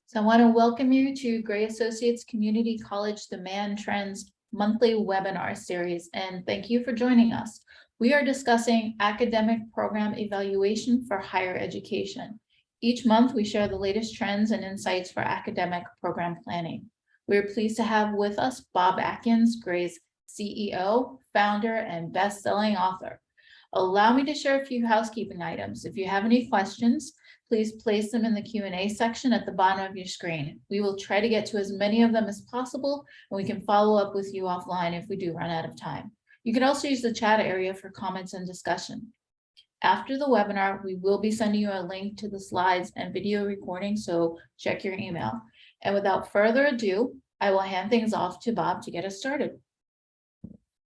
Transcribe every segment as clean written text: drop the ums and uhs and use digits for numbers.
So I want to welcome you to Gray Associates Community College Demand Trends monthly webinar series, and thank you for joining us. We are discussing academic program evaluation for higher education. Each month, we share the latest trends and insights for academic program planning. We're pleased to have with us Bob Atkins, Gray's CEO, founder, and best-selling author. Allow me to share a few housekeeping items. If you have any questions, please place them in the Q&A section at the bottom of your screen. We will try to get to as many of them as possible, and we can follow up with you offline if we do run out of time. You can also use the chat area for comments and discussion. After the webinar, we will be sending you a link to the slides and video recording, so check your email. And without further ado, I will hand things off to Bob to get us started.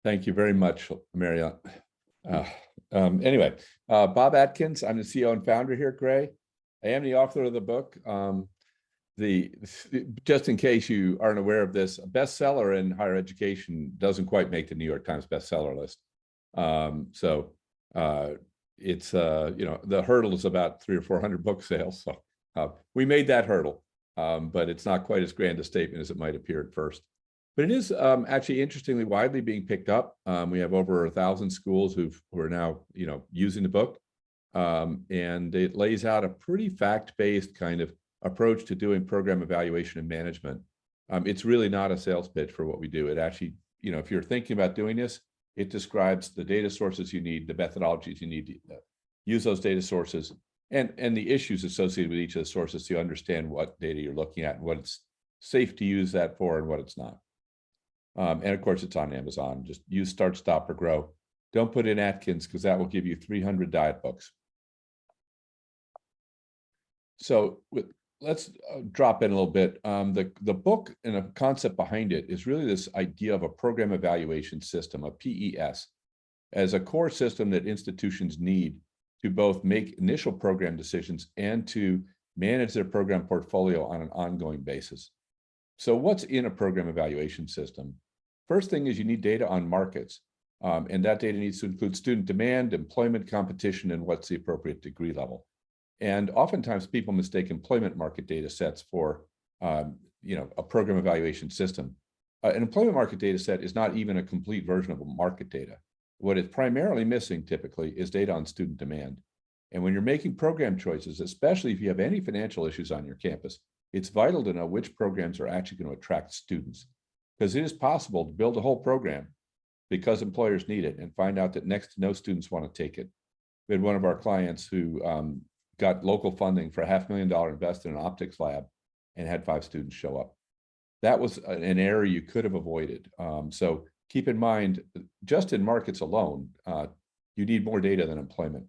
Thank you very much, Marriott. Anyway, Bob Atkins, I'm the CEO and founder here at Gray. I am the author of the book. Just in case you aren't aware of this, a bestseller in higher education doesn't quite make the New York Times bestseller list. It's the hurdle is about 300 or 400 book sales. So we made that hurdle, but it's not quite as grand a statement as it might appear at first. But it is actually interestingly widely being picked up. We have over 1,000 schools who are now using the book. And it lays out a pretty fact-based kind of approach to doing program evaluation and management. It's really not a sales pitch for what we do. It actually, if you're thinking about doing this, it describes the data sources you need, the methodologies you need to use those data sources, and the issues associated with each of the sources so you understand what data you're looking at and what it's safe to use that for and what it's not. And of course, it's on Amazon. Just use Start, Stop, or Grow. Don't put in Atkins because that will give you 300 diet books. So let's drop in a little bit. The book and the concept behind it is really this idea of a program evaluation system, a PES, as a core system that institutions need to both make initial program decisions and to manage their program portfolio on an ongoing basis. So what's in a program evaluation system? First thing is you need data on markets, and that data needs to include student demand, employment competition, and what's the appropriate degree level. And oftentimes people mistake employment market data sets for, a program evaluation system. An employment market data set is not even a complete version of market data. What it's primarily missing typically is data on student demand. And when you're making program choices, especially if you have any financial issues on your campus, it's vital to know which programs are actually going to attract students. Because it is possible to build a whole program because employers need it and find out that next to no students want to take it. We had one of our clients who got local funding for $500,000 invested in an optics lab and had 5 students show up. That was an error you could have avoided. So keep in mind, just in markets alone, you need more data than employment.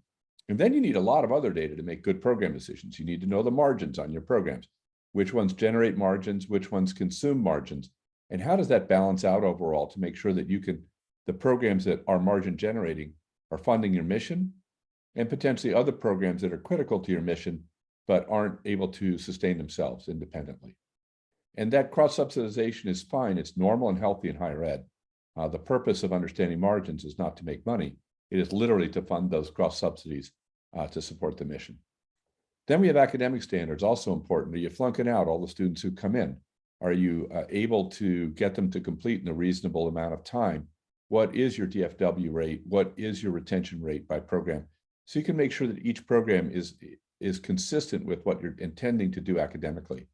And then you need a lot of other data to make good program decisions. You need to know the margins on your programs. Which ones generate margins, which ones consume margins, and how does that balance out overall to make sure that the programs that are margin generating are funding your mission and potentially other programs that are critical to your mission, but aren't able to sustain themselves independently. And that cross-subsidization is fine. It's normal and healthy in higher ed. The purpose of understanding margins is not to make money. It is literally to fund those cross-subsidies to support the mission. Then we have academic standards, also important. Are you flunking out all the students who come in? Are you able to get them to complete in a reasonable amount of time? What is your DFW rate? What is your retention rate by program? So you can make sure that each program is consistent with what you're intending to do academically.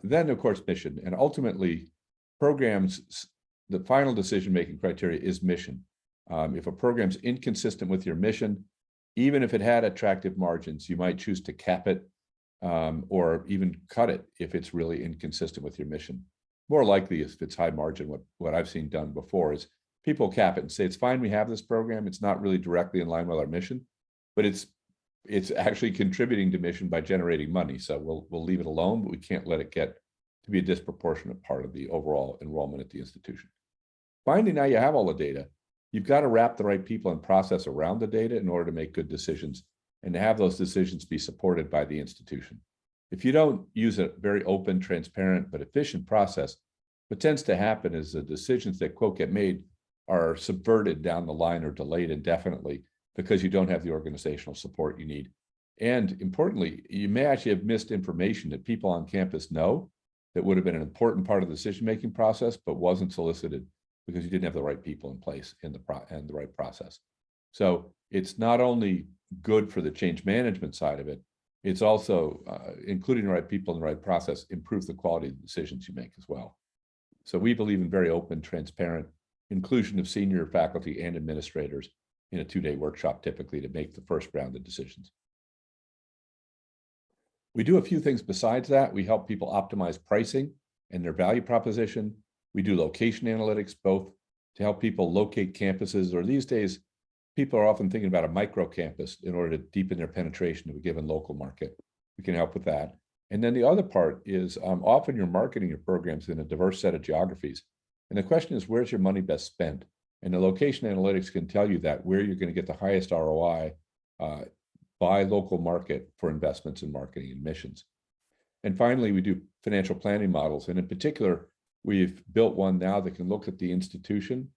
Then, of course, mission. And ultimately, programs, the final decision-making criteria is mission. If a program's inconsistent with your mission, even if it had attractive margins, you might choose to cap it or even cut it if it's really inconsistent with your mission. More likely, if it's high margin, what I've seen done before is people cap it and say, it's fine, we have this program. It's not really directly in line with our mission, but it's actually contributing to mission by generating money. So we'll leave it alone, but we can't let it get to be a disproportionate part of the overall enrollment at the institution. Finally, now you have all the data. You've got to wrap the right people and process around the data in order to make good decisions and to have those decisions be supported by the institution. If you don't use a very open, transparent, but efficient process, what tends to happen is the decisions that, quote, get made are subverted down the line or delayed indefinitely because you don't have the organizational support you need. And importantly, you may actually have missed information that people on campus know that would have been an important part of the decision-making process, but wasn't solicited because you didn't have the right people in place in the right process. So it's not only good for the change management side of it, it's also including the right people in the right process improves the quality of the decisions you make as well. So we believe in very open, transparent inclusion of senior faculty and administrators in a 2-day workshop, typically to make the first round of decisions. We do a few things besides that. We help people optimize pricing and their value proposition. We do location analytics, both to help people locate campuses, or these days, people are often thinking about a micro campus in order to deepen their penetration of a given local market. We can help with that. And then the other part is often you're marketing your programs in a diverse set of geographies. And the question is, where's your money best spent? And the location analytics can tell you that, where you're going to get the highest ROI by local market for investments in marketing and missions. And finally, we do financial planning models. And in particular, we've built one now that can look at the institution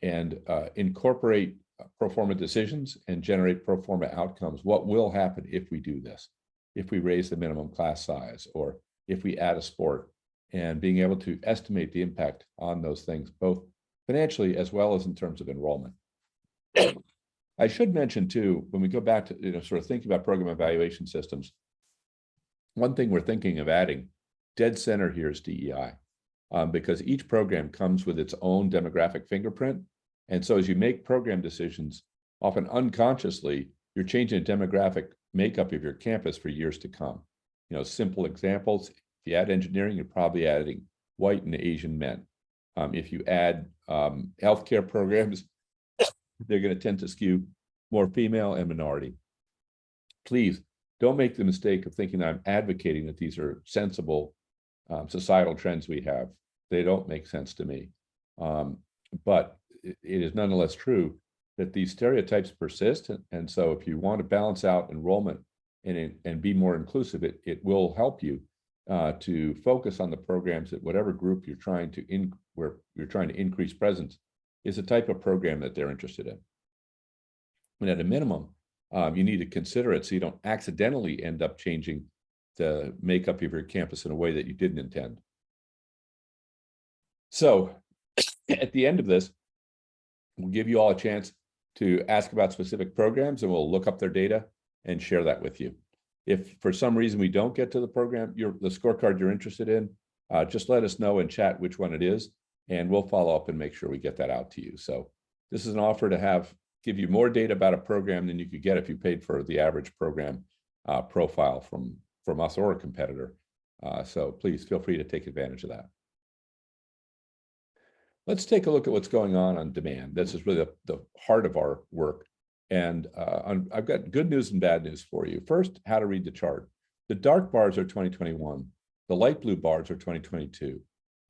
and incorporate pro forma decisions and generate pro forma outcomes. What will happen if we do this? If we raise the minimum class size, or if we add a sport, and being able to estimate the impact on those things, both financially as well as in terms of enrollment. I should mention too, when we go back to sort of thinking about program evaluation systems, one thing we're thinking of adding dead center here is DEI, because each program comes with its own demographic fingerprint. And so as you make program decisions, often unconsciously, you're changing the demographic makeup of your campus for years to come. Simple examples, if you add engineering, you're probably adding white and Asian men. If you add healthcare programs, they're going to tend to skew more female and minority. Please don't make the mistake of thinking I'm advocating that these are sensible societal trends we have. They don't make sense to me. But it is nonetheless true that these stereotypes persist. And so if you want to balance out enrollment and be more inclusive, it will help you to focus on the programs that whatever group you're trying to where you're trying to increase presence is the type of program that they're interested in. And at a minimum, you need to consider it so you don't accidentally end up changing the makeup of your campus in a way that you didn't intend. So at the end of this, we'll give you all a chance to ask about specific programs, and we'll look up their data and share that with you. If for some reason we don't get to the program, the scorecard you're interested in, just let us know in chat which one it is, and we'll follow up and make sure we get that out to you. So this is an offer to give you more data about a program than you could get if you paid for the average program profile from us or a competitor. So please feel free to take advantage of that. Let's take a look at what's going on demand. This is really the heart of our work. And I've got good news and bad news for you. First, how to read the chart. The dark bars are 2021. The light blue bars are 2022.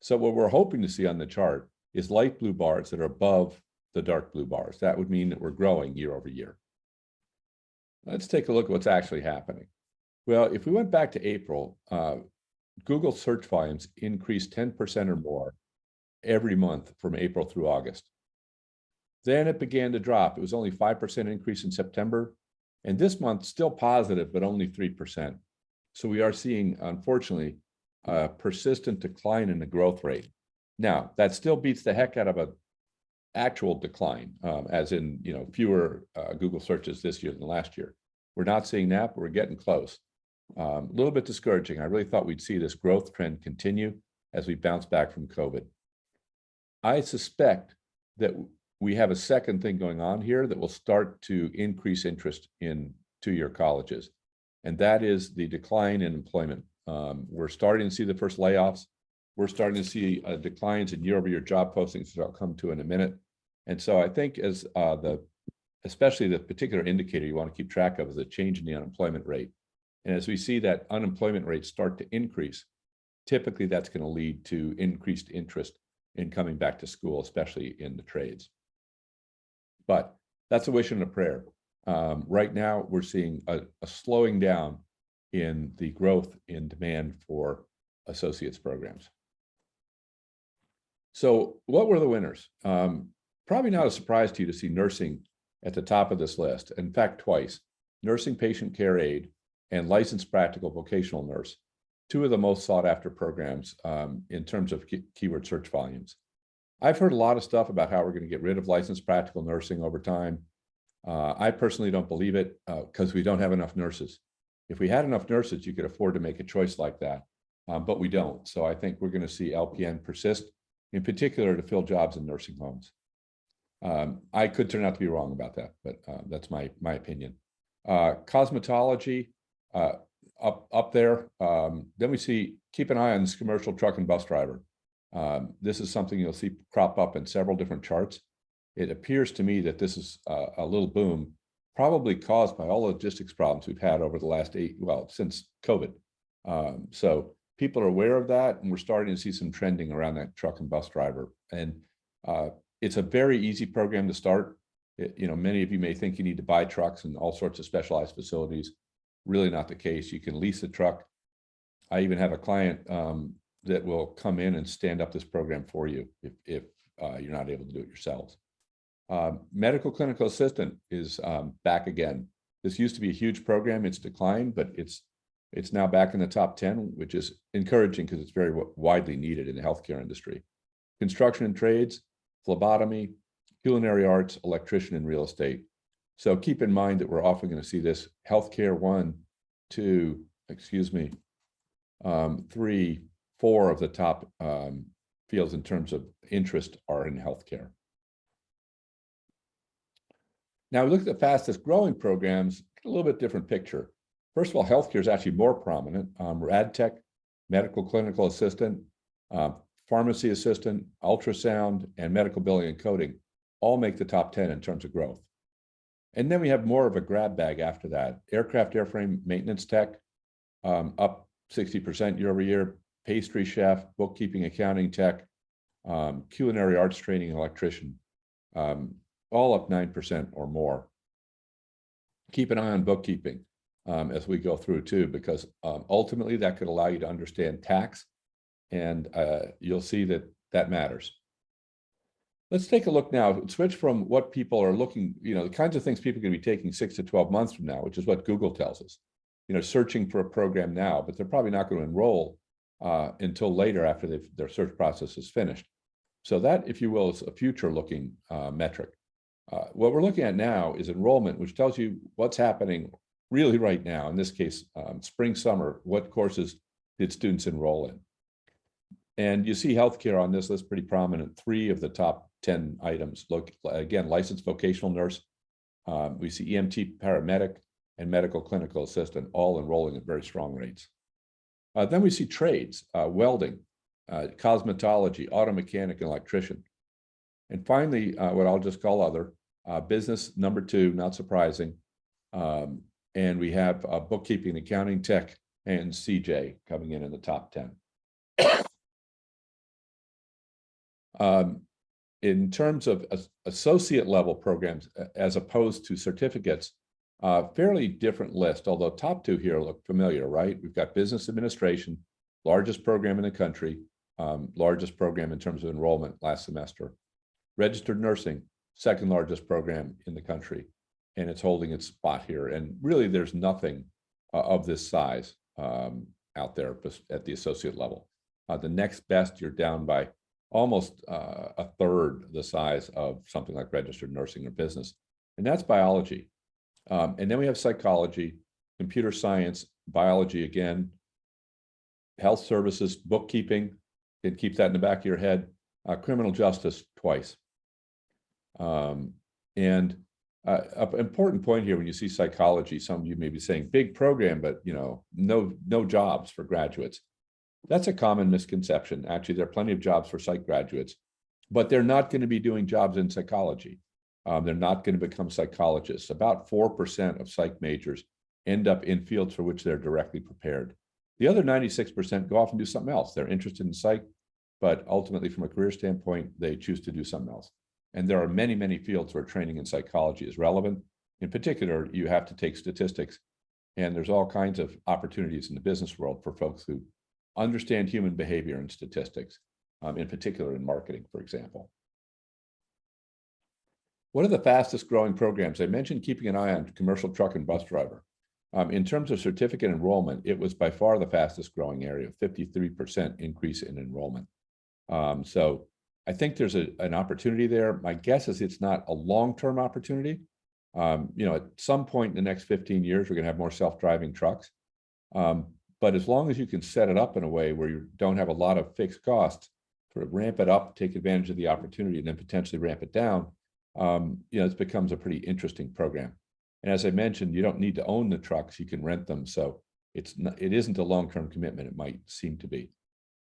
So what we're hoping to see on the chart is light blue bars that are above the dark blue bars. That would mean that we're growing year over year. Let's take a look at what's actually happening. Well, if we went back to April, Google search volumes increased 10% or more every month from April through August. Then it began to drop. It was only 5% increase in September. And this month, still positive, but only 3%. So we are seeing, unfortunately, a persistent decline in the growth rate. Now, that still beats the heck out of an actual decline, as in, fewer Google searches this year than last year. We're not seeing that, but we're getting close. A little bit discouraging. I really thought we'd see this growth trend continue as we bounce back from COVID. I suspect that we have a second thing going on here that will start to increase interest in two-year colleges, and that is the decline in employment. We're starting to see the first layoffs. We're starting to see declines in year-over-year job postings, which I'll come to in a minute. And so I think as especially the particular indicator you want to keep track of is the change in the unemployment rate. And as we see that unemployment rate start to increase, typically that's going to lead to increased interest in coming back to school, especially in the trades. But that's a wish and a prayer. Right now, we're seeing a slowing down in the growth in demand for associates programs. So what were the winners? Probably not a surprise to you to see nursing at the top of this list. In fact, twice. Nursing patient care aide and licensed practical vocational nurse, two of the most sought after programs in terms of keyword search volumes. I've heard a lot of stuff about how we're going to get rid of licensed practical nursing over time. I personally don't believe it because we don't have enough nurses. If we had enough nurses, you could afford to make a choice like that, but we don't. So I think we're going to see LPN persist, in particular to fill jobs in nursing homes. I could turn out to be wrong about that, but that's my opinion. Cosmetology up there. Then we see, keep an eye on this commercial truck and bus driver. This is something you'll see crop up in several different charts. It appears to me that this is a little boom, probably caused by all the logistics problems we've had over the last since COVID. So people are aware of that, and we're starting to see some trending around that truck and bus driver. And it's a very easy program to start. Many of you may think you need to buy trucks and all sorts of specialized facilities. Really not the case. You can lease a truck. I even have a client that will come in and stand up this program for you if you're not able to do it yourselves. Medical clinical assistant is back again. This used to be a huge program. It's declined, but it's now back in the top 10, which is encouraging because it's very widely needed in the healthcare industry. Construction and trades, phlebotomy, culinary arts, electrician, and real estate. So keep in mind that we're often going to see this healthcare 1, 2, 3, 4 of the top fields in terms of interest are in healthcare. Now we look at the fastest growing programs, a little bit different picture. First of all, healthcare is actually more prominent. Rad tech, medical clinical assistant, pharmacy assistant, ultrasound, and medical billing and coding all make the top 10 in terms of growth. And then we have more of a grab bag after that. Aircraft airframe maintenance tech, up 60% year over year. Pastry chef, bookkeeping, accounting tech, culinary arts training, electrician, all up 9% or more. Keep an eye on bookkeeping as we go through too, because ultimately that could allow you to understand tax, and you'll see that matters. Let's take a look now, switch from what people are looking, the kinds of things people are going to be taking 6 to 12 months from now, which is what Google tells us, searching for a program now, but they're probably not going to enroll until later after their search process is finished. So that, if you will, is a future looking metric. What we're looking at now is enrollment, which tells you what's happening really right now. In this case, spring, summer, what courses did students enroll in? And you see healthcare on this list pretty prominent. 3 of the top 10 items look, again, licensed vocational nurse. We see EMT paramedic and medical clinical assistant all enrolling at very strong rates. Then we see trades, welding, cosmetology, auto mechanic, and electrician. And finally, what I'll just call other, business number 2, not surprising. And we have bookkeeping, accounting, tech, and CJ coming in the top 10. In terms of associate level programs, as opposed to certificates, fairly different list, although top 2 here look familiar, right? We've got business administration, largest program in the country, largest program in terms of enrollment last semester. Registered nursing, 2nd largest program in the country, and it's holding its spot here. And really, there's nothing of this size out there at the associate level. The next best, you're down by almost a third the size of something like registered nursing or business, and that's biology. And then we have psychology, computer science, biology again, health services, bookkeeping, and keep that in the back of your head, criminal justice twice. An important point here when you see psychology, some of you may be saying big program, but no jobs for graduates. That's a common misconception. Actually, there are plenty of jobs for psych graduates, but they're not going to be doing jobs in psychology. They're not going to become psychologists. About 4% of psych majors end up in fields for which they're directly prepared. The other 96% go off and do something else. They're interested in psych, but ultimately from a career standpoint, they choose to do something else. And there are many, many fields where training in psychology is relevant. In particular, you have to take statistics, and there's all kinds of opportunities in the business world for folks who understand human behavior and statistics, in particular in marketing, for example. What are the fastest growing programs? I mentioned keeping an eye on commercial truck and bus driver. In terms of certificate enrollment, it was by far the fastest growing area, 53% increase in enrollment. So I think there's an opportunity there. My guess is it's not a long-term opportunity. At some point in the next 15 years, we're going to have more self-driving trucks. But as long as you can set it up in a way where you don't have a lot of fixed costs, sort of ramp it up, take advantage of the opportunity, and then potentially ramp it down, it becomes a pretty interesting program. And as I mentioned, you don't need to own the trucks, you can rent them. So it isn't a long-term commitment, it might seem to be.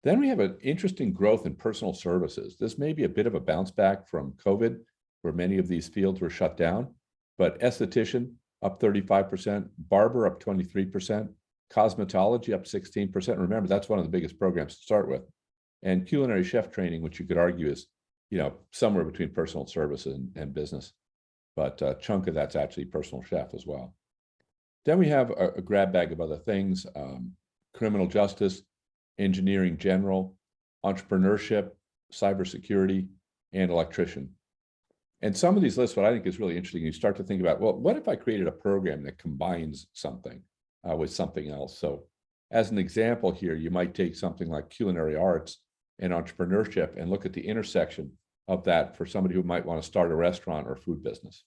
Then we have an interesting growth in personal services. This may be a bit of a bounce back from COVID, where many of these fields were shut down, but esthetician up 35%, barber up 23%, cosmetology up 16%. Remember, that's one of the biggest programs to start with. And culinary chef training, which you could argue is, somewhere between personal services and business. But a chunk of that's actually personal chef as well. Then we have a grab bag of other things, criminal justice, engineering general, entrepreneurship, cybersecurity, and electrician. And some of these lists, what I think is really interesting, you start to think about, well, what if I created a program that combines something with something else? So as an example here, you might take something like culinary arts and entrepreneurship and look at the intersection of that for somebody who might want to start a restaurant or food business.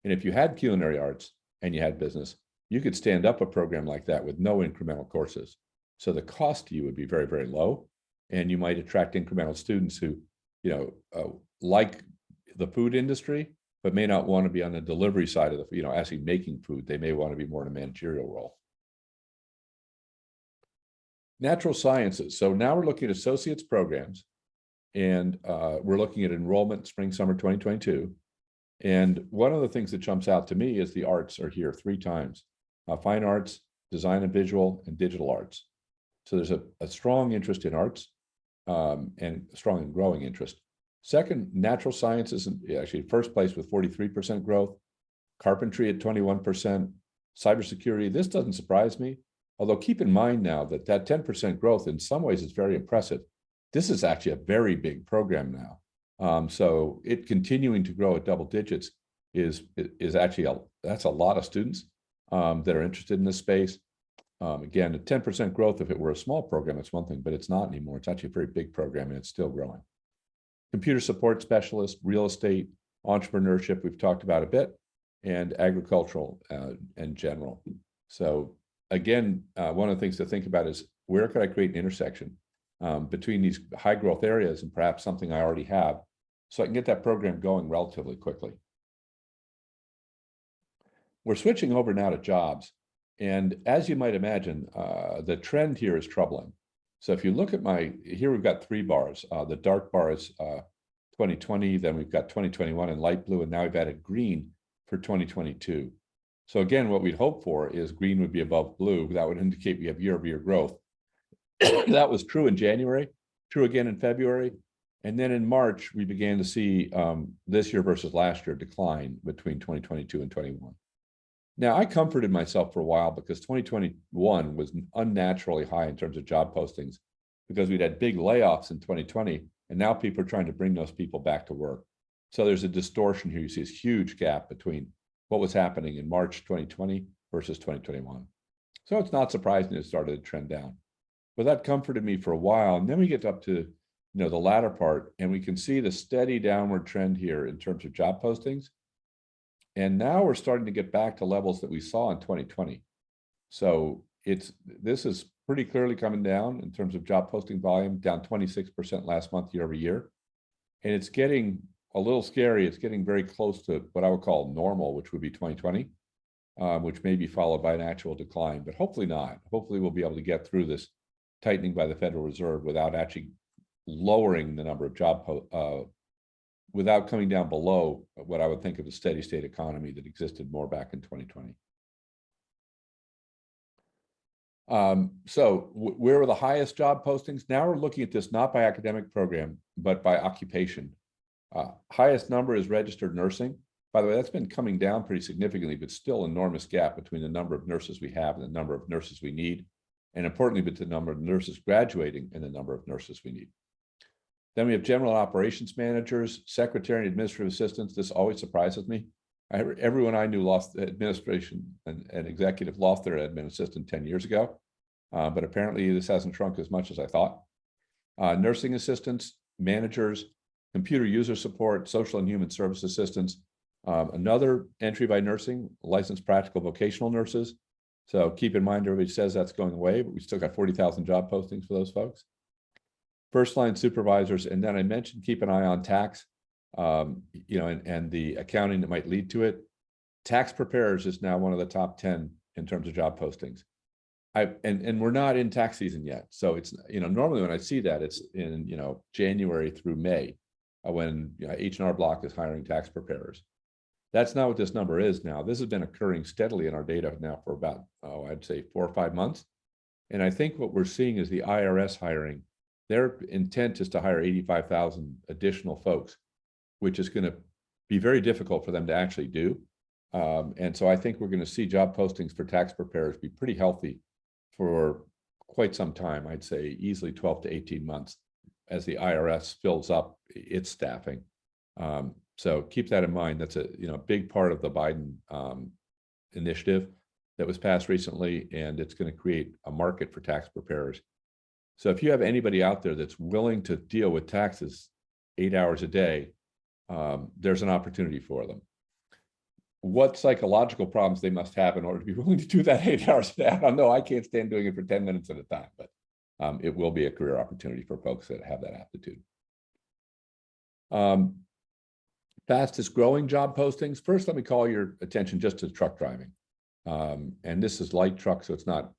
And if you had culinary arts and you had business, you could stand up a program like that with no incremental courses. So the cost to you would be very, very low. And you might attract incremental students who, like the food industry, but may not want to be on the delivery side of the, actually making food. They may want to be more in a managerial role. Natural sciences. So now we're looking at associates programs, and we're looking at enrollment spring, summer 2022. And one of the things that jumps out to me is the arts are here 3 times. Fine arts, design and visual, and digital arts. So there's a strong interest in arts and strong and growing interest. Second, natural sciences, actually first place with 43% growth, carpentry at 21%, cybersecurity. This doesn't surprise me, although keep in mind now that 10% growth in some ways is very impressive. This is actually a very big program now. So it continuing to grow at double digits is actually that's a lot of students that are interested in this space. Again, a 10% growth, if it were a small program, it's one thing, but it's not anymore. It's actually a very big program and it's still growing. Computer support specialist, real estate, entrepreneurship, we've talked about a bit, and agricultural and general. So again, one of the things to think about is where could I create an intersection between these high growth areas and perhaps something I already have, so I can get that program going relatively quickly. We're switching over now to jobs. And as you might imagine, the trend here is troubling. So if you look at here we've got 3 bars. The dark bar is 2020, then we've got 2021 in light blue, and now we've added green for 2022. So again, what we'd hope for is green would be above blue. That would indicate we have year-over-year growth. That was true in January, true again in February. And then in March, we began to see this year versus last year decline between 2022 and 21. Now, I comforted myself for a while because 2021 was unnaturally high in terms of job postings because we'd had big layoffs in 2020, and now people are trying to bring those people back to work. So there's a distortion here. You see this huge gap between what was happening in March 2020 versus 2021. So it's not surprising it started to trend down. But that comforted me for a while. And then we get up to the latter part, and we can see the steady downward trend here in terms of job postings. And now we're starting to get back to levels that we saw in 2020. So this is pretty clearly coming down in terms of job posting volume, down 26% last month year over year. And it's getting a little scary. It's getting very close to what I would call normal, which would be 2020, which may be followed by an actual decline, but hopefully not. Hopefully we'll be able to get through this tightening by the Federal Reserve without actually lowering the number of without coming down below what I would think of a steady state economy that existed more back in 2020. So where were the highest job postings? Now we're looking at this not by academic program, but by occupation. Highest number is registered nursing. By the way, that's been coming down pretty significantly, but still enormous gap between the number of nurses we have and the number of nurses we need. And importantly, between the number of nurses graduating and the number of nurses we need. Then we have general operations managers, secretary and administrative assistants. This always surprises me. Everyone I knew lost administration and executive lost their admin assistant 10 years ago. But apparently this hasn't shrunk as much as I thought. Nursing assistants, managers, computer user support, social and human service assistants. Another entry by nursing, licensed practical vocational nurses. So keep in mind, everybody says that's going away, but we still got 40,000 job postings for those folks. First line supervisors, and then I mentioned keep an eye on tax, and the accounting that might lead to it. Tax preparers is now one of the top 10 in terms of job postings. And we're not in tax season yet, so it's normally when I see that it's in January through May, when H&R Block is hiring tax preparers. That's not what this number is now. This has been occurring steadily in our data now for about, I'd say 4 or 5 months. And I think what we're seeing is the IRS hiring. Their intent is to hire 85,000 additional folks, which is going to be very difficult for them to actually do. And so I think we're going to see job postings for tax preparers be pretty healthy for quite some time. I'd say easily 12 to 18 months as the IRS fills up its staffing. So keep that in mind. That's a big part of the Biden initiative that was passed recently, and it's going to create a market for tax preparers. So if you have anybody out there that's willing to deal with taxes 8 hours a day, there's an opportunity for them. What psychological problems they must have in order to be willing to do that 8 hours a day, I don't know. I can't stand doing it for 10 minutes at a time, but it will be a career opportunity for folks that have that aptitude. Fastest growing job postings. First, let me call your attention just to truck driving. And this is light truck, so it's not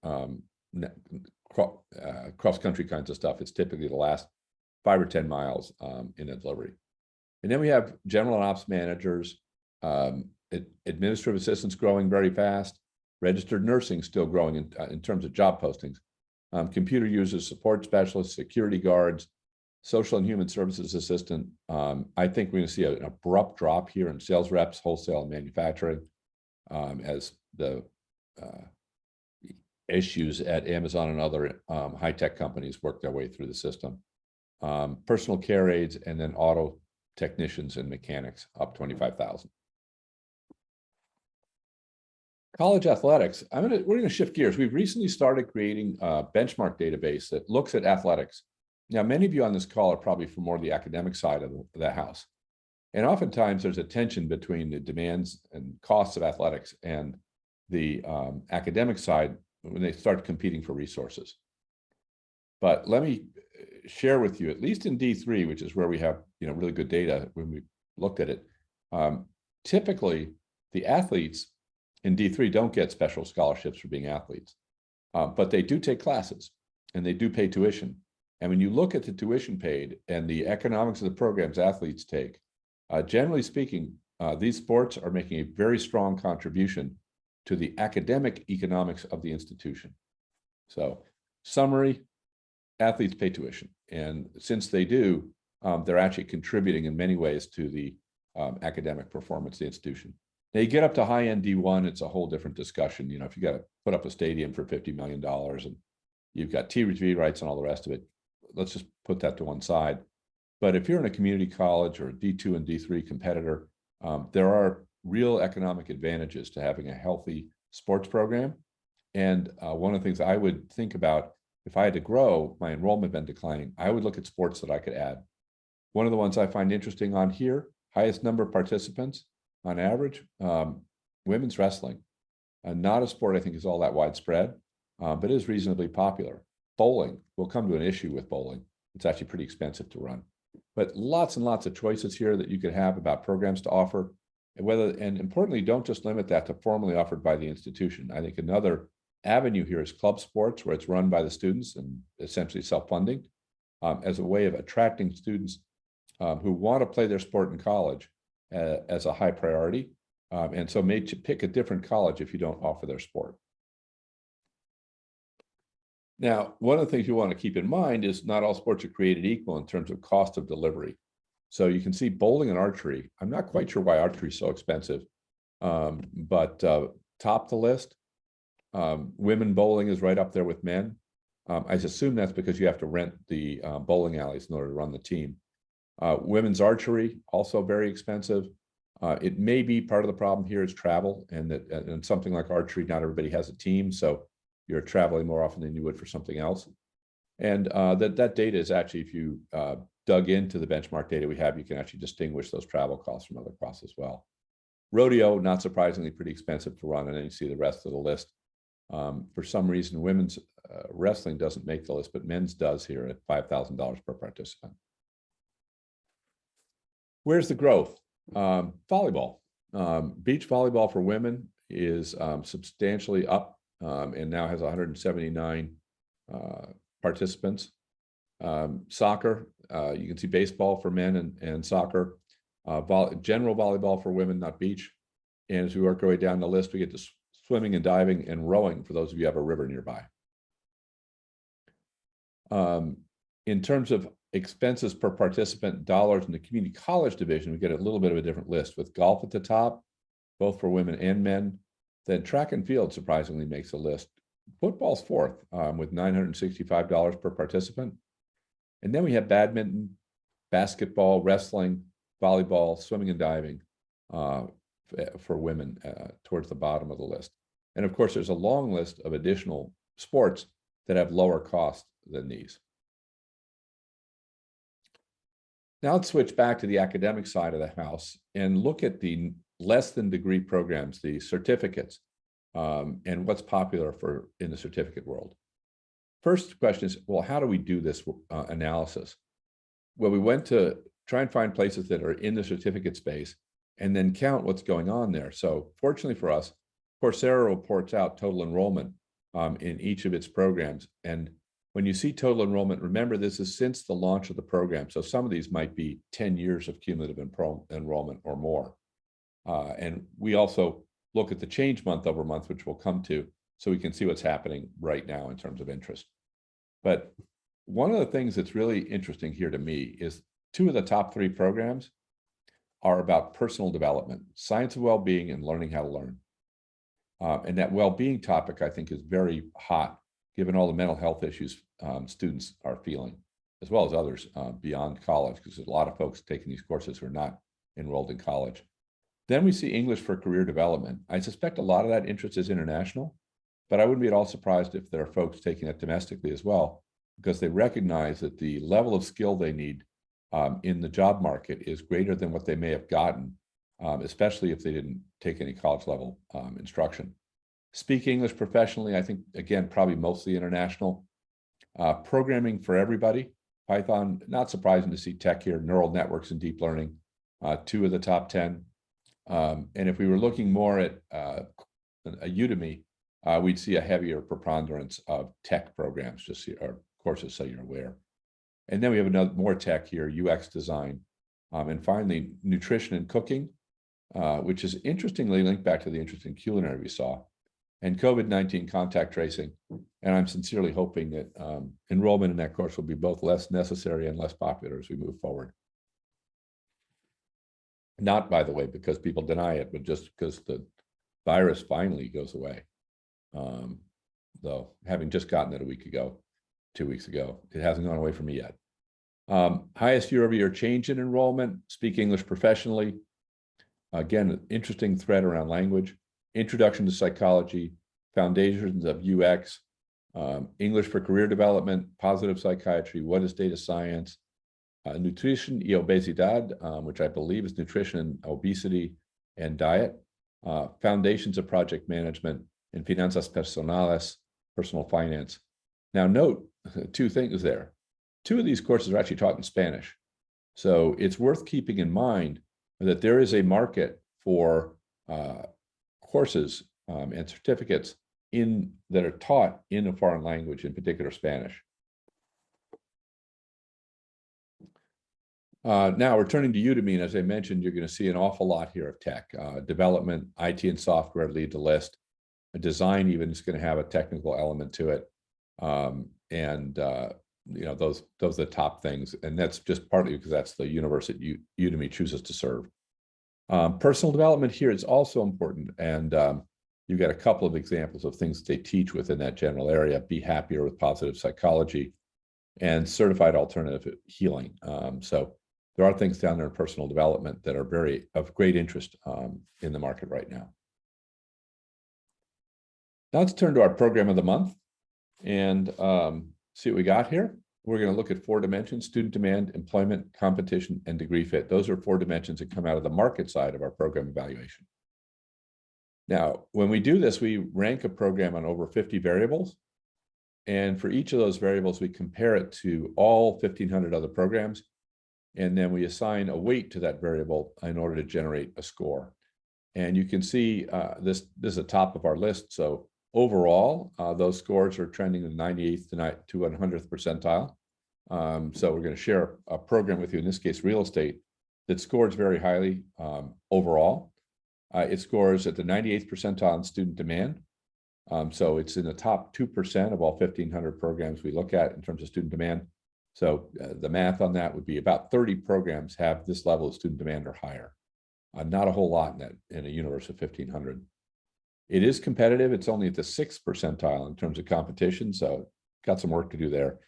cross-country kinds of stuff. It's typically the last 5 or 10 miles in a delivery. And then we have general and ops managers, administrative assistants growing very fast, registered nursing still growing in terms of job postings, computer users, support specialists, security guards, social and human services assistant. I think we're going to see an abrupt drop here in sales reps, wholesale, and manufacturing as the issues at Amazon and other high-tech companies work their way through the system. Personal care aides, and then auto technicians and mechanics up 25,000. College athletics. We're going to shift gears. We've recently started creating a benchmark database that looks at athletics. Now, many of you on this call are probably from more the academic side of the house. And oftentimes there's a tension between the demands and costs of athletics and the academic side when they start competing for resources. But let me share with you, at least in D3, which is where we have really good data when we looked at it, typically the athletes in D3 don't get special scholarships for being athletes, but they do take classes and they do pay tuition. And when you look at the tuition paid and the economics of the programs athletes take, generally speaking, these sports are making a very strong contribution to the academic economics of the institution. So, summary, athletes pay tuition. And since they do, they're actually contributing in many ways to the academic performance of the institution. Now, you get up to high-end D1, it's a whole different discussion. If you got to put up a stadium for $50 million and you've got TV rights and all the rest of it, let's just put that to one side. But if you're in a community college or a D2 and D3 competitor, there are real economic advantages to having a healthy sports program. And one of the things I would think about, if I had to grow, my enrollment been declining, I would look at sports that I could add. One of the ones I find interesting on here, highest number of participants on average, women's wrestling. Not a sport I think is all that widespread, but is reasonably popular. Bowling, we'll come to an issue with bowling. It's actually pretty expensive to run. But lots and lots of choices here that you could have about programs to offer. And importantly, don't just limit that to formally offered by the institution. I think another avenue here is club sports, where it's run by the students and essentially self-funding, as a way of attracting students who want to play their sport in college as a high priority. And so pick a different college if you don't offer their sport. Now, one of the things you want to keep in mind is not all sports are created equal in terms of cost of delivery. So you can see bowling and archery. I'm not quite sure why archery is so expensive, but top the list. Women bowling is right up there with men. I assume that's because you have to rent the bowling alleys in order to run the team. Women's archery, also very expensive. It may be part of the problem here is travel, and that and something like archery, not everybody has a team, so you're traveling more often than you would for something else. And that data is actually, if you dug into the benchmark data we have, you can actually distinguish those travel costs from other costs as well. Rodeo, not surprisingly, pretty expensive to run, and then you see the rest of the list. For some reason, women's wrestling doesn't make the list, but men's does here at $5,000 per participant. Where's the growth? Volleyball. Beach volleyball for women is substantially up and now has 179 participants. Soccer, you can see baseball for men and soccer. General volleyball for women, not beach. And as we work our way down the list, we get to swimming and diving and rowing for those of you who have a river nearby. In terms of expenses per participant dollars in the community college division, we get a little bit of a different list with golf at the top, both for women and men. Then track and field surprisingly makes a list. Football's fourth with $965 per participant. And then we have badminton, basketball, wrestling, volleyball, swimming and diving for women towards the bottom of the list. And of course, there's a long list of additional sports that have lower cost than these. Now let's switch back to the academic side of the house and look at the less than degree programs, the certificates, and what's popular in the certificate world. First question is, well, how do we do this analysis? Well, we went to try and find places that are in the certificate space and then count what's going on there. So fortunately for us, Coursera reports out total enrollment in each of its programs. And when you see total enrollment, remember this is since the launch of the program. So some of these might be 10 years of cumulative enrollment or more. And we also look at the change month over month, which we'll come to, so we can see what's happening right now in terms of interest. But one of the things that's really interesting here to me is 2 of the top 3 programs are about personal development, science of well-being and learning how to learn. And that well-being topic, I think, is very hot, given all the mental health issues students are feeling, as well as others beyond college, because there's a lot of folks taking these courses who are not enrolled in college. Then we see English for career development. I suspect a lot of that interest is international, but I wouldn't be at all surprised if there are folks taking it domestically as well, because they recognize that the level of skill they need in the job market is greater than what they may have gotten, especially if they didn't take any college level instruction. Speak English professionally, I think, again, probably mostly international. Programming for everybody, Python, not surprising to see tech here, neural networks and deep learning, 2 of the top 10. And if we were looking more at a Udemy, we'd see a heavier preponderance of tech programs, just or courses, so you're aware. And then we have more tech here, UX design, and finally nutrition and cooking, which is interestingly linked back to the interesting culinary we saw, and COVID-19 contact tracing. And I'm sincerely hoping that enrollment in that course will be both less necessary and less popular as we move forward. Not, by the way, because people deny it, but just because the virus finally goes away. Though, having just gotten it a week ago, 2 weeks ago, it hasn't gone away from me yet. Highest year-over-year change in enrollment, speak English professionally. Again, an interesting thread around language. Introduction to psychology, foundations of UX, English for career development, positive psychiatry, what is data science, nutrition y obesidad, which I believe is nutrition, obesity, and diet, foundations of project management, and finanzas personales, personal finance. Now note 2 things there. 2 of these courses are actually taught in Spanish. So it's worth keeping in mind that there is a market for courses and certificates that are taught in a foreign language, in particular Spanish. Now we're turning to Udemy, and as I mentioned, you're going to see an awful lot here of tech development, IT and software lead the list. A design even is going to have a technical element to it, and you know, those are the top things, and that's just partly because that's the universe that Udemy chooses to serve. Personal development here is also important, and you've got a couple of examples of things that they teach within that general area: Be Happier with Positive Psychology, and Certified Alternative Healing. So there are things down there in personal development that are of great interest in the market right now. Now let's turn to our program of the month and see what we got here. We're going to look at 4 dimensions: student demand, employment, competition, and degree fit. Those are 4 dimensions that come out of the market side of our program evaluation. Now, when we do this, we rank a program on over 50 variables. And for each of those variables, we compare it to all 1,500 other programs. And then we assign a weight to that variable in order to generate a score. And you can see this is the top of our list. So overall, those scores are trending in the 98th to 100th percentile. So we're going to share a program with you, in this case, real estate, that scores very highly overall. It scores at the 98th percentile in student demand. So it's in the top 2% of all 1,500 programs we look at in terms of student demand. So the math on that would be about 30 programs have this level of student demand or higher. Not a whole lot in a universe of 1,500. It is competitive. It's only at the 6th percentile in terms of competition. So got some work to do there.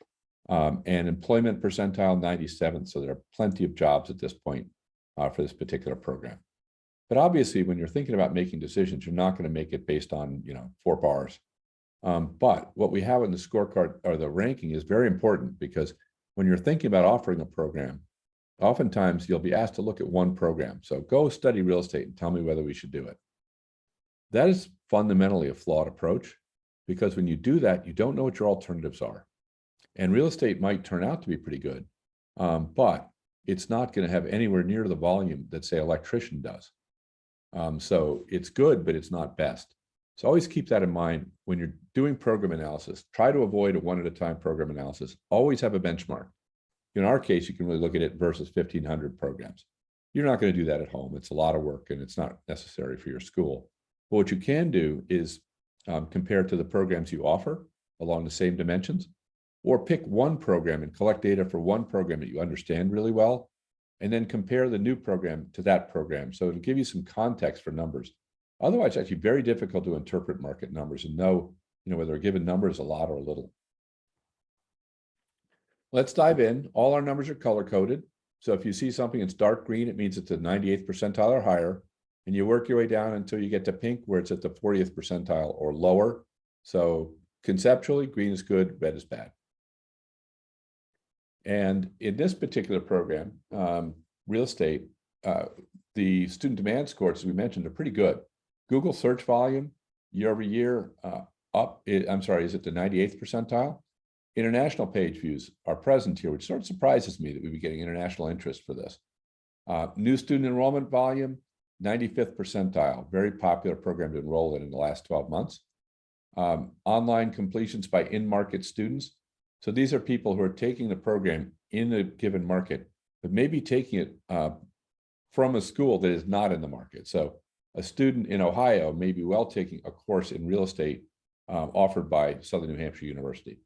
And employment percentile 97th. So there are plenty of jobs at this point for this particular program. But obviously, when you're thinking about making decisions, you're not going to make it based on 4 bars. But what we have in the scorecard or the ranking is very important, because when you're thinking about offering a program, oftentimes you'll be asked to look at one program. So go study real estate and tell me whether we should do it. That is fundamentally a flawed approach, because when you do that, you don't know what your alternatives are. And real estate might turn out to be pretty good, but it's not going to have anywhere near the volume that, say, electrician does. So it's good, but it's not best. So always keep that in mind when you're doing program analysis. Try to avoid a one-at-a-time program analysis. Always have a benchmark. In our case, you can really look at it versus 1,500 programs. You're not going to do that at home. It's a lot of work, and it's not necessary for your school. But what you can do is compare to the programs you offer along the same dimensions, or pick one program and collect data for one program that you understand really well, and then compare the new program to that program. So it'll give you some context for numbers. Otherwise, it's actually very difficult to interpret market numbers and know, whether a given number is a lot or a little. Let's dive in. All our numbers are color-coded. So if you see something that's dark green, it means it's the 98th percentile or higher. And you work your way down until you get to pink, where it's at the 40th percentile or lower. So conceptually, green is good, red is bad. And in this particular program, real estate, the student demand scores, as we mentioned, are pretty good. Google search volume year over year is it the 98th percentile? International page views are present here, which sort of surprises me that we'd be getting international interest for this. New student enrollment volume, 95th percentile, very popular program to enroll in the last 12 months. Online completions by in-market students. So these are people who are taking the program in a given market, but maybe taking it from a school that is not in the market. So a student in Ohio may be well taking a course in real estate offered by Southern New Hampshire University.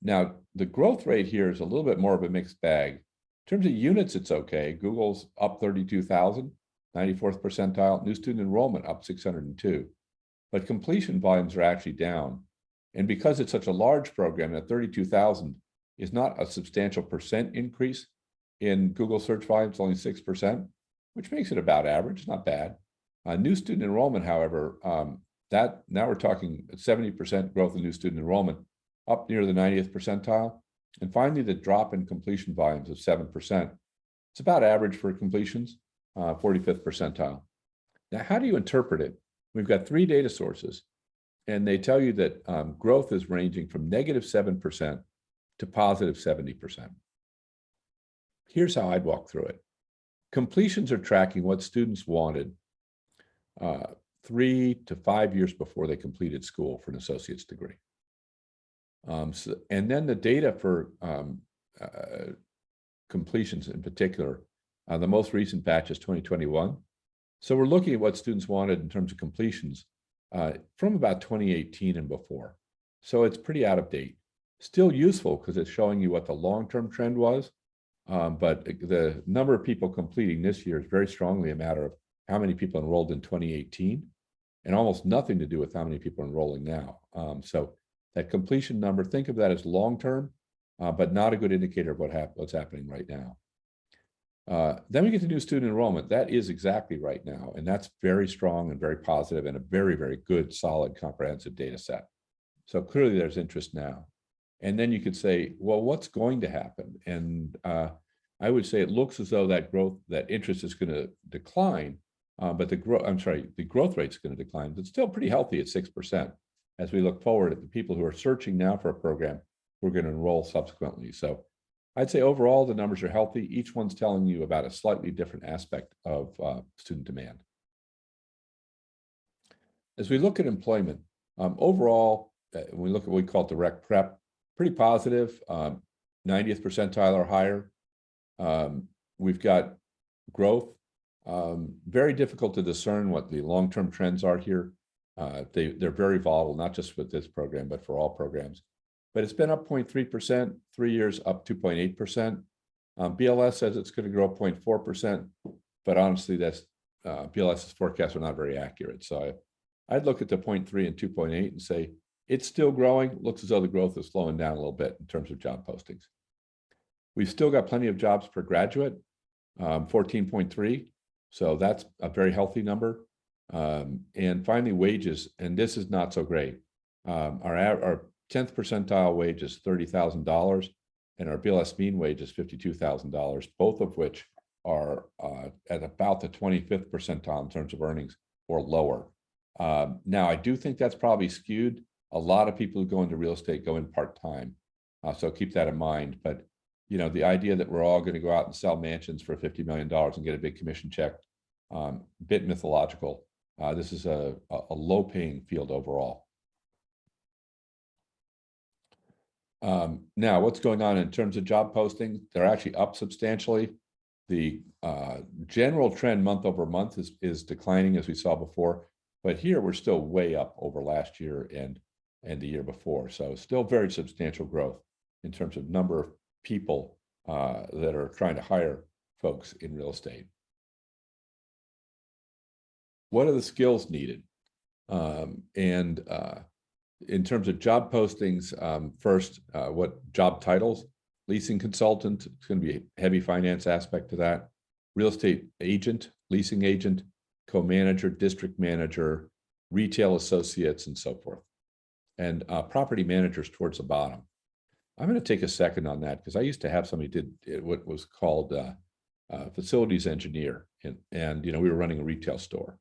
Now, the growth rate here is a little bit more of a mixed bag. In terms of units, it's okay. Google's up 32,000, 94th percentile. New student enrollment up 602. But completion volumes are actually down. And because it's such a large program, that 32,000 is not a substantial percent increase in Google search volumes, only 6%, which makes it about average, not bad. New student enrollment, however, that now we're talking 70% growth in new student enrollment, up near the 90th percentile. And finally, the drop in completion volumes of 7%. It's about average for completions, 45th percentile. Now, how do you interpret it? We've got 3 data sources, and they tell you that growth is ranging from -7% to +70%. Here's how I'd walk through it. Completions are tracking what students wanted 3 to 5 years before they completed school for an associate's degree. And then the data for completions in particular, the most recent batch is 2021. So we're looking at what students wanted in terms of completions from about 2018 and before. So it's pretty out of date. Still useful because it's showing you what the long-term trend was. But the number of people completing this year is very strongly a matter of how many people enrolled in 2018 and almost nothing to do with how many people are enrolling now. So that completion number, think of that as long-term, but not a good indicator of what's happening right now. Then we get to new student enrollment. That is exactly right now, and that's very strong and very positive and a very, very good, solid, comprehensive data set. So clearly there's interest now. And then you could say, well, what's going to happen? And I would say it looks as though that interest is going to decline, but the growth rate is going to decline, but it's still pretty healthy at 6% as we look forward at the people who are searching now for a program who are going to enroll subsequently. So I'd say overall, the numbers are healthy. Each one's telling you about a slightly different aspect of student demand. As we look at employment, overall, when we look at what we call direct prep, pretty positive, 90th percentile or higher. We've got growth, very difficult to discern what the long-term trends are here. They're very volatile, not just with this program, but for all programs. But it's been up 0.3%, 3 years up 2.8%. BLS says it's going to grow 0.4%, but honestly, that's BLS's forecasts are not very accurate. So I'd look at the 0.3 and 2.8 and say it's still growing. Looks as though the growth is slowing down a little bit in terms of job postings. We've still got plenty of jobs per graduate, 14.3. So that's a very healthy number. And finally, wages, and this is not so great. Our 10th percentile wage is $30,000, and our BLS mean wage is $52,000, both of which are at about the 25th percentile in terms of earnings or lower. Now, I do think that's probably skewed. A lot of people who go into real estate go in part-time, so keep that in mind. But the idea that we're all going to go out and sell mansions for $50 million and get a big commission check, bit mythological. This is a low-paying field overall. Now, what's going on in terms of job postings? They're actually up substantially. The general trend month over month is declining, as we saw before, but here we're still way up over last year and the year before. So still very substantial growth in terms of number of people that are trying to hire folks in real estate. What are the skills needed? In terms of job postings, first, what job titles? Leasing consultant, it's going to be a heavy finance aspect to that. Real estate agent, leasing agent, co-manager, district manager, retail associates, and so forth. And property managers towards the bottom. I'm going to take a second on that because I used to have somebody did what was called facilities engineer, and we were running a retail store.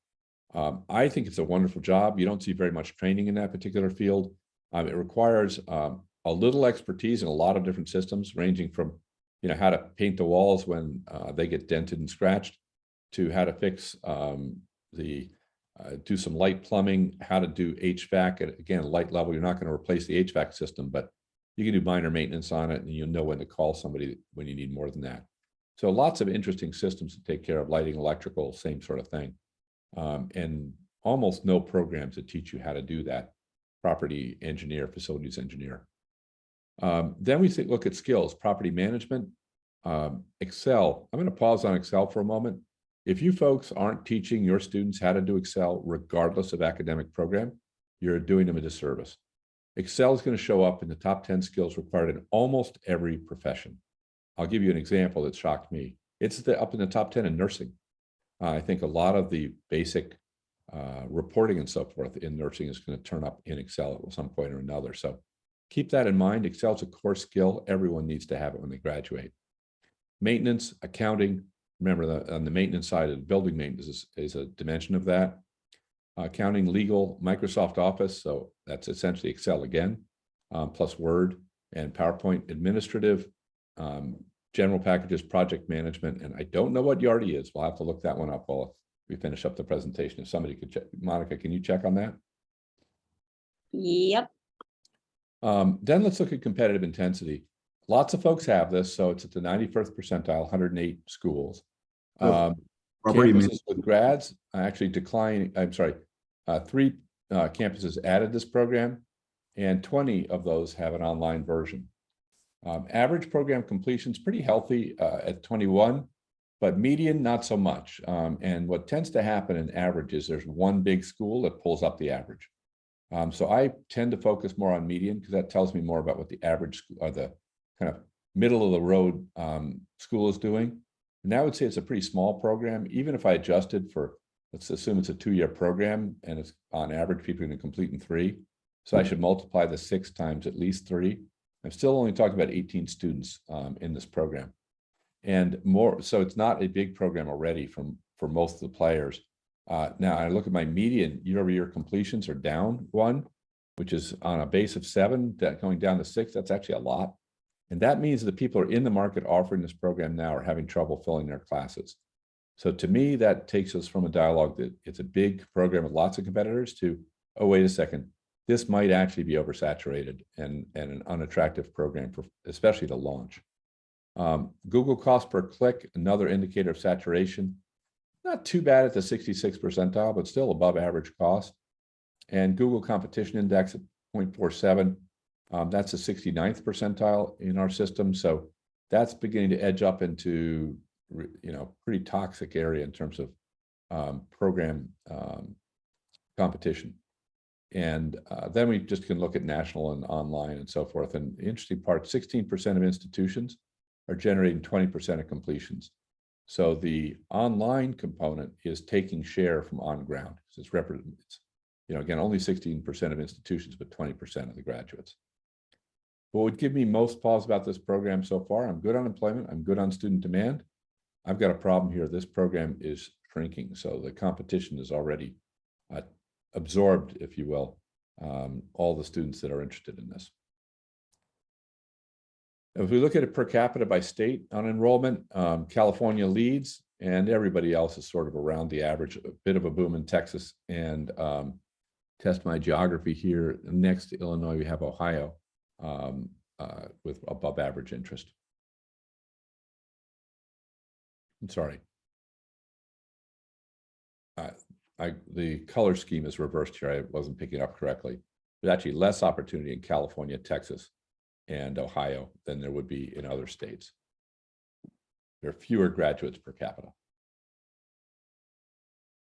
I think it's a wonderful job. You don't see very much training in that particular field. It requires a little expertise in a lot of different systems, ranging from how to paint the walls when they get dented and scratched, to how to fix do some light plumbing, how to do HVAC at, again, light level. You're not going to replace the HVAC system, but you can do minor maintenance on it, and you'll know when to call somebody when you need more than that. So lots of interesting systems to take care of, lighting, electrical, same sort of thing. And almost no programs that teach you how to do that. Property engineer, facilities engineer. Then we look at skills, property management, Excel. I'm going to pause on Excel for a moment. If you folks aren't teaching your students how to do Excel, regardless of academic program, you're doing them a disservice. Excel is going to show up in the top 10 skills required in almost every profession. I'll give you an example that shocked me. It's up in the top 10 in nursing. I think a lot of the basic reporting and so forth in nursing is going to turn up in Excel at some point or another. So keep that in mind. Excel is a core skill. Everyone needs to have it when they graduate. Maintenance, accounting. Remember, on the maintenance side of building maintenance is a dimension of that. Accounting, legal, Microsoft Office. So that's essentially Excel again, plus Word and PowerPoint. Administrative, general packages, project management, and I don't know what Yardi is. We'll have to look that one up while we finish up the presentation. If somebody could check, Monica, can you check on that? Yep. Then let's look at competitive intensity. Lots of folks have this, so it's at the 91st percentile, 108 schools. Campuses with grads actually decline. I'm sorry, 3 campuses added this program, and 20 of those have an online version. Average program completion is pretty healthy at 21, but median not so much. And what tends to happen in average is there's one big school that pulls up the average. So I tend to focus more on median because that tells me more about what the average or the kind of middle of the road school is doing. And I would say it's a pretty small program. Even if I adjusted for, let's assume it's a 2-year program and it's on average people are going to complete in 3. So I should multiply the 6 times at least 3. I'm still only talking about 18 students in this program. And more, so it's not a big program already for most of the players. Now I look at my median year-over-year completions are down 1, which is on a base of 7, that going down to 6. That's actually a lot. And that means that people are in the market offering this program now are having trouble filling their classes. So to me, that takes us from a dialogue that it's a big program with lots of competitors to, oh, wait a second, this might actually be oversaturated and an unattractive program for especially the launch. Google cost per click, another indicator of saturation. Not too bad at the 66th percentile, but still above average cost. And Google competition index at 0.47. That's the 69th percentile in our system. So that's beginning to edge up into, pretty toxic area in terms of program competition. And then we just can look at national and online and so forth. And the interesting part, 16% of institutions are generating 20% of completions. So the online component is taking share from on ground. So it's again, only 16% of institutions, but 20% of the graduates. What would give me most pause about this program so far? I'm good on employment. I'm good on student demand. I've got a problem here. This program is shrinking. So the competition is already absorbed, if you will, all the students that are interested in this. If we look at it per capita by state on enrollment, California leads and everybody else is sort of around the average, a bit of a boom in Texas. And test my geography here. Next to Illinois, we have Ohio with above average interest. I'm sorry. The color scheme is reversed here. I wasn't picking up correctly. There's actually less opportunity in California, Texas, and Ohio than there would be in other states. There are fewer graduates per capita.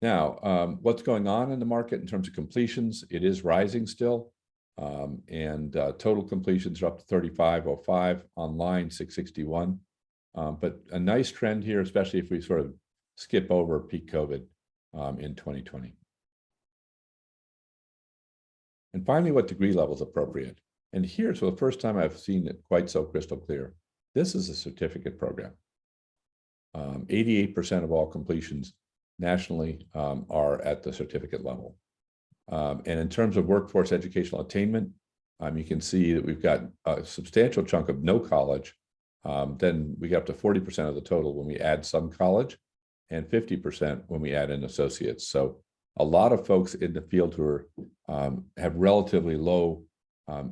Now, what's going on in the market in terms of completions? It is rising still. Total completions are up to 3505, online 661. But a nice trend here, especially if we sort of skip over peak COVID in 2020. And finally, what degree level is appropriate? And here's for the first time I've seen it quite so crystal clear. This is a certificate program. 88% of all completions nationally are at the certificate level. And in terms of workforce educational attainment, you can see that we've got a substantial chunk of no college. Then we get up to 40% of the total when we add some college and 50% when we add in associates. So a lot of folks in the field who are, have relatively low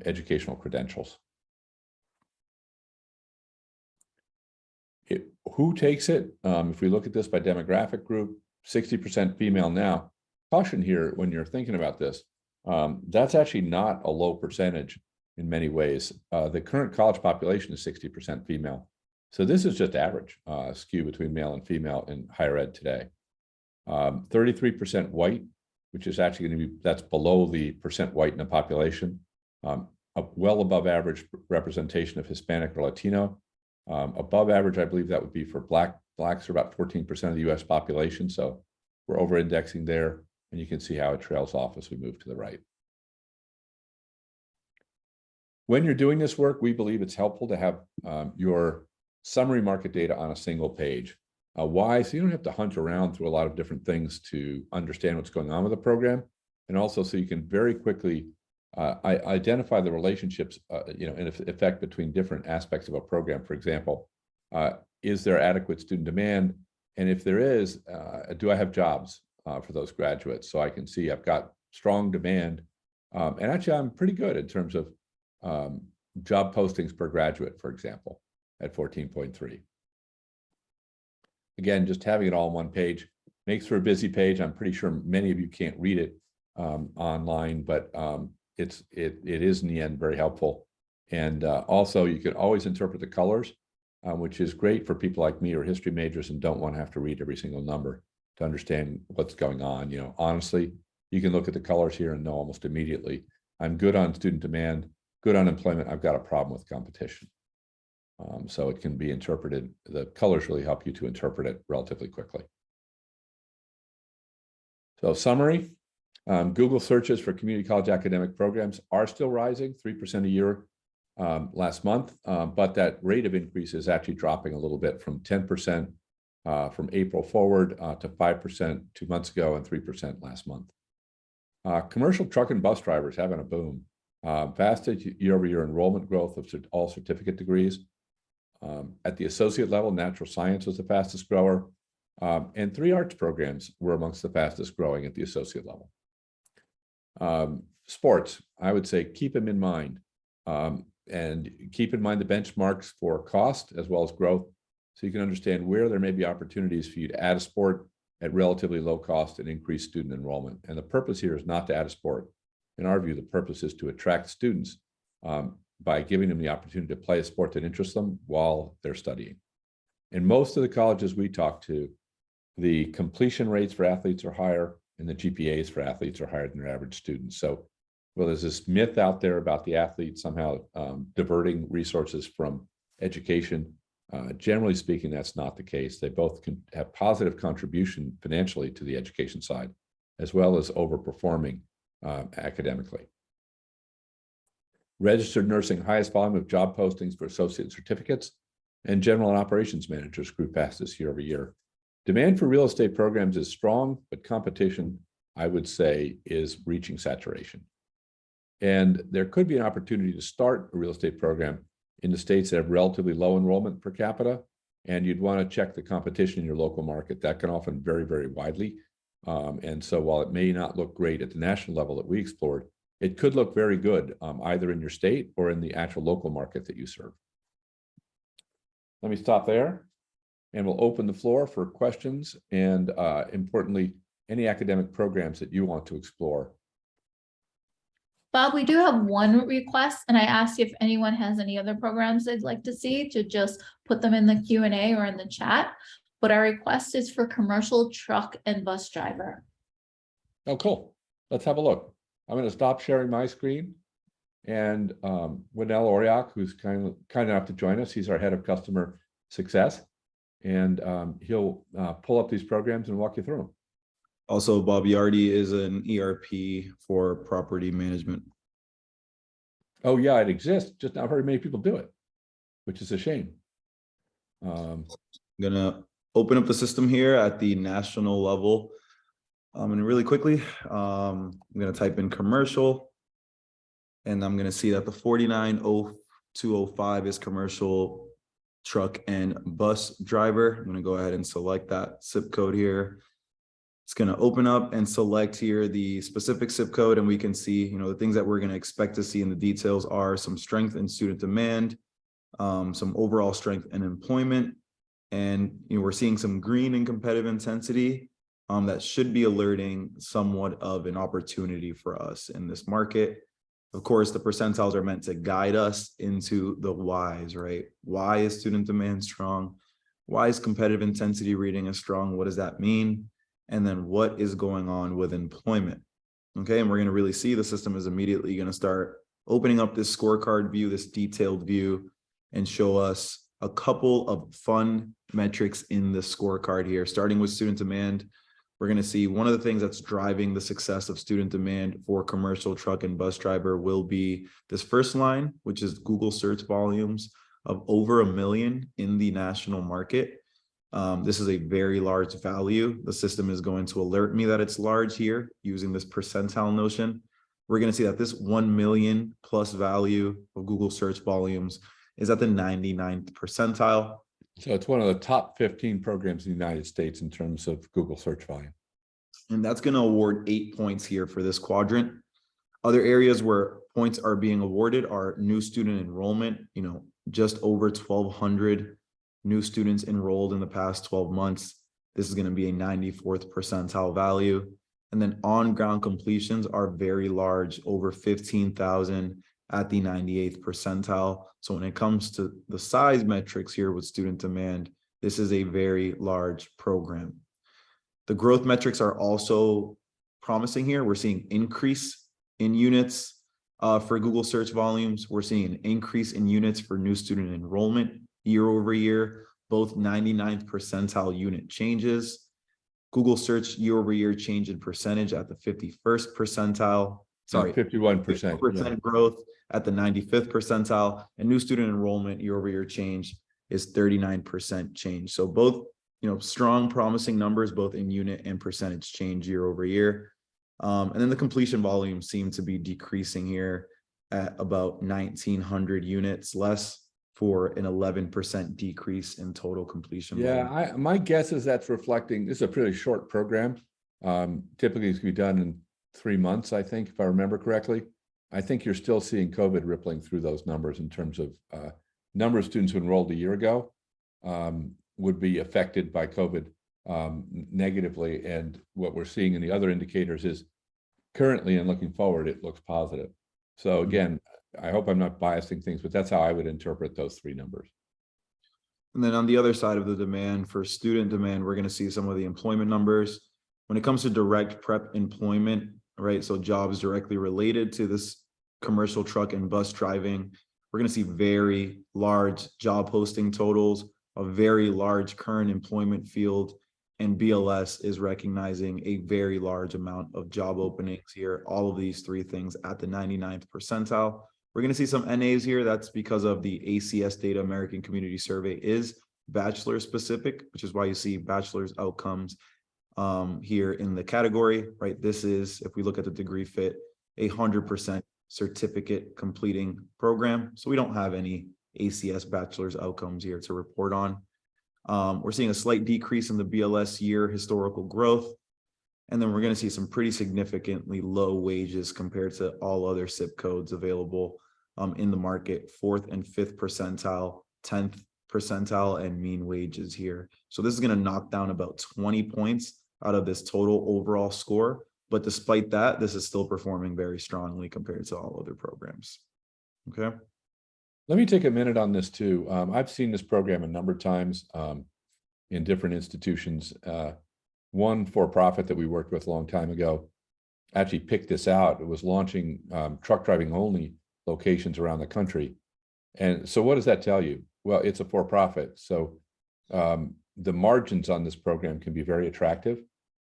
educational credentials. Who takes it? If we look at this by demographic group, 60% female now. Caution here when you're thinking about this, that's actually not a low percentage in many ways. The current college population is 60% female. So this is just average skew between male and female in higher ed today. 33% white, which is actually going to be, that's below the percent white in the population. Well above average representation of Hispanic or Latino. Above average, I believe that would be for blacks are about 14% of the US population. So we're over indexing there, and you can see how it trails off as we move to the right. When you're doing this work, we believe it's helpful to have your summary market data on a single page. Why? So you don't have to hunt around through a lot of different things to understand what's going on with the program. And also so you can very quickly identify the relationships, in effect between different aspects of a program. For example, is there adequate student demand? And if there is, do I have jobs for those graduates? So I can see I've got strong demand. And actually, I'm pretty good in terms of job postings per graduate, for example, at 14.3. Again, just having it all on one page makes for a busy page. I'm pretty sure many of you can't read it online, but it is in the end very helpful. And also you can always interpret the colors, which is great for people like me or history majors and don't want to have to read every single number to understand what's going on. Honestly, you can look at the colors here and know almost immediately, I'm good on student demand, good on employment, I've got a problem with competition. So it can be interpreted, the colors really help you to interpret it relatively quickly. So summary, Google searches for community college academic programs are still rising 3% a year last month, but that rate of increase is actually dropping a little bit from 10% from April forward to 5% 2 months ago and 3% last month. Commercial truck and bus drivers having a boom. Fast year-over-year enrollment growth of all certificate degrees. At the associate level, natural science was the fastest grower, and 3 arts programs were amongst the fastest growing at the associate level. Sports, I would say keep them in mind, and keep in mind the benchmarks for cost as well as growth, so you can understand where there may be opportunities for you to add a sport at relatively low cost and increase student enrollment. And the purpose here is not to add a sport. In our view, the purpose is to attract students by giving them the opportunity to play a sport that interests them while they're studying. In most of the colleges we talk to, the completion rates for athletes are higher and the GPAs for athletes are higher than their average students. So, well, there's this myth out there about the athletes somehow diverting resources from education. Generally speaking, that's not the case. They both can have positive contribution financially to the education side, as well as overperforming academically. Registered nursing, highest volume of job postings for associate certificates, and general and operations managers grew fastest year over year. Demand for real estate programs is strong, but competition, I would say, is reaching saturation. And there could be an opportunity to start a real estate program in the states that have relatively low enrollment per capita, and you'd want to check the competition in your local market. That can often vary very widely. And so while it may not look great at the national level that we explored, it could look very good either in your state or in the actual local market that you serve. Let me stop there, and we'll open the floor for questions and importantly, any academic programs that you want to explore. Bob, we do have one request, and I asked if anyone has any other programs they'd like to see, to just put them in the Q&A or in the chat. But our request is for commercial truck and bus driver. Oh, cool. Let's have a look. I'm going to stop sharing my screen. And Winnell Oriak, who's kind enough to join us, he's our head of customer success. And he'll pull up these programs and walk you through them. Also, Bob Yardy is an ERP for property management. Oh, yeah, it exists. Just not very many people do it, which is a shame. I'm going to open up the system here at the national level. And really quickly, I'm going to type in commercial. And I'm going to see that the 490205 is commercial truck and bus driver. I'm going to go ahead and select that zip code here. It's going to open up and select here the specific zip code, and we can see, the things that we're going to expect to see in the details are some strength in student demand, some overall strength in employment, and we're seeing some green in competitive intensity that should be alerting somewhat of an opportunity for us in this market. Of course, the percentiles are meant to guide us into the whys, right? Why is student demand strong? Why is competitive intensity reading as strong? What does that mean? And then what is going on with employment? Okay, and we're going to really see the system is immediately going to start opening up this scorecard view, this detailed view, and show us a couple of fun metrics in the scorecard here, starting with student demand. We're going to see one of the things that's driving the success of student demand for commercial truck and bus driver will be this first line, which is Google search volumes of over 1 million in the national market. This is a very large value. The system is going to alert me that it's large here using this percentile notion. We're going to see that this 1 million plus value of Google search volumes is at the 99th percentile. So it's one of the top 15 programs in the United States in terms of Google search volume. And that's going to award 8 points here for this quadrant. Other areas where points are being awarded are new student enrollment, just over 1,200 new students enrolled in the past 12 months. This is going to be a 94th percentile value. And then on-ground completions are very large, over 15,000 at the 98th percentile. So when it comes to the size metrics here with student demand, this is a very large program. The growth metrics are also promising here. We're seeing increase in units for Google search volumes. We're seeing an increase in units for new student enrollment. year over year, both 99th percentile unit changes. Google search year over year change in percentage at the 51st percentile. Sorry, 51%. 50% growth at the 95th percentile, and new student enrollment year over year change is 39% change. So both, strong, promising numbers, both in unit and percentage change year over year. And then the completion volume seemed to be decreasing here at about 1,900 units less, for an 11% decrease in total completion volume. Yeah, my guess is that's reflecting, this is a pretty short program. Typically it's gonna be done in 3 months, I think, if I remember correctly. I think you're still seeing COVID rippling through those numbers in terms of number of students who enrolled a year ago would be affected by COVID negatively. And what we're seeing in the other indicators is currently and looking forward, it looks positive. So again, I hope I'm not biasing things, but that's how I would interpret those 3 numbers. And then on the other side of the demand, for student demand, we're going to see some of the employment numbers. When it comes to direct prep employment, right? So jobs directly related to this commercial truck and bus driving, we're going to see very large job posting totals, a very large current employment field, and BLS is recognizing a very large amount of job openings here. All of these 3 things at the 99th percentile. We're going to see some NAs here. That's because of the ACS data, American Community Survey, is bachelor specific, which is why you see bachelor's outcomes here in the category, right? This is, if we look at the degree fit, 100% certificate completing program. So we don't have any ACS bachelor's outcomes here to report on. We're seeing a slight decrease in the BLS year historical growth. And then we're going to see some pretty significantly low wages compared to all other zip codes available in the market, 4th and 5th percentile, 10th percentile, and mean wages here. So this is going to knock down about 20 points out of this total overall score. But despite that, this is still performing very strongly compared to all other programs. Okay. Let me take a minute on this too. I've seen this program a number of times in different institutions. One for-profit that we worked with a long time ago actually picked this out. It was launching truck driving only locations around the country. And so what does that tell you? Well, it's a for-profit. So the margins on this program can be very attractive.